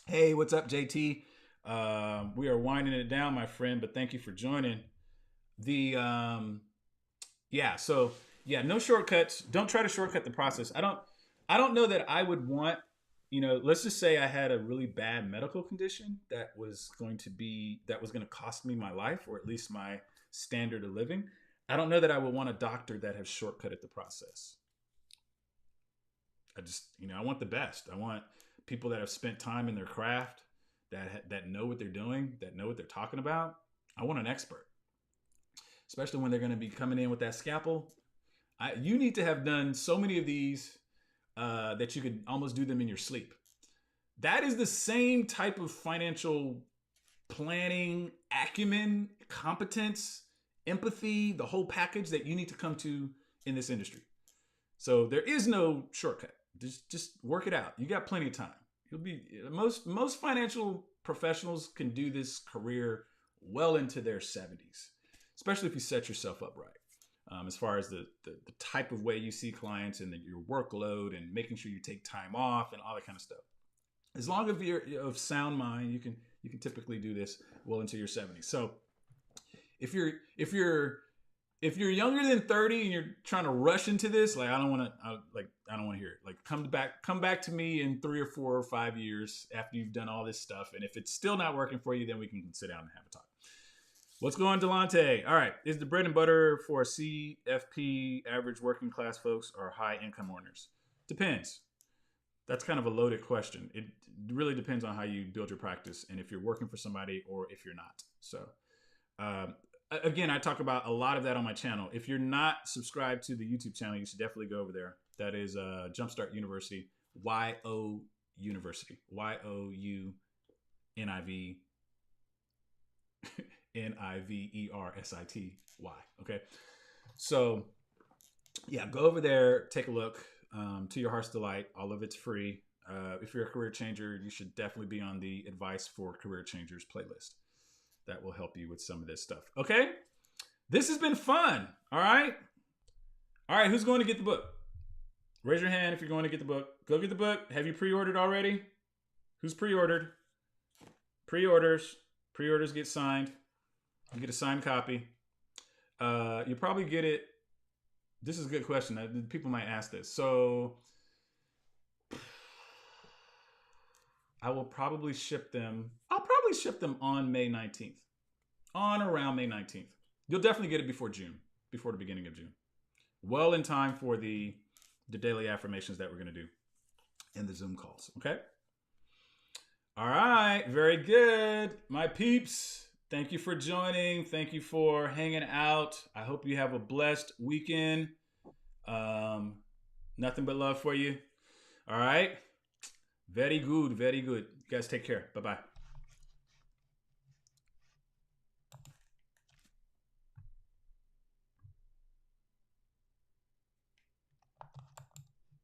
Hey, what's up, JT? We are winding it down, my friend, but thank you for joining. No shortcuts. Don't try to shortcut the process. I don't know that I would want, let's just say I had a really bad medical condition that was going to cost me my life, or at least my standard of living. I don't know that I would want a doctor that has shortcutted the process. I want the best. I want people that have spent time in their craft, that know what they're doing, that know what they're talking about. I want an expert, especially when they're going to be coming in with that scalpel. You need to have done so many of these that you could almost do them in your sleep. That is the same type of financial planning, acumen, competence, empathy, the whole package that you need to come to in this industry. So there is no shortcut. Just work it out. You got plenty of time. You'll be most financial professionals can do this career well into their 70s, especially if you set yourself up right. As far as the type of way you see clients, and your workload, and making sure you take time off and all that kind of stuff. As long as you're of sound mind, you can typically do this well into your 70s. So if you're younger than 30 and you're trying to rush into this, like, I don't want to hear it. Like, come back to me in 3 or 4 or 5 years after you've done all this stuff. And if it's still not working for you, then we can sit down and have a talk. What's going on, Delonte? All right. Is the bread and butter for CFP average working class folks or high income earners? Depends. That's kind of a loaded question. It really depends on how you build your practice, and if you're working for somebody or if you're not. So, again, I talk about a lot of that on my channel. If you're not subscribed to the YouTube channel, you should definitely go over there. That is Jumpstart University, YO University, YOUNIV NIVERSITY. Okay. So yeah, go over there, take a look, to your heart's delight. All of it's free. If you're a career changer, you should definitely be on the Advice for Career Changers playlist. That will help you with some of this stuff. Okay. This has been fun. All right. Who's going to get the book? Raise your hand if you're going to get the book. Go get the book. Have you pre-ordered already? Who's pre-ordered? Pre-orders get signed. You get a signed copy. You probably get it. This is a good question. People might ask this. So I will probably ship them. I'll probably ship them on May 19th. On around May 19th. You'll definitely get it before June, before the beginning of June. Well in time for the daily affirmations that we're going to do and the Zoom calls. Okay? All right. Very good. My peeps, thank you for joining. Thank you for hanging out. I hope you have a blessed weekend. Nothing but love for you. All right. Very good. Very good. You guys take care. Bye-bye.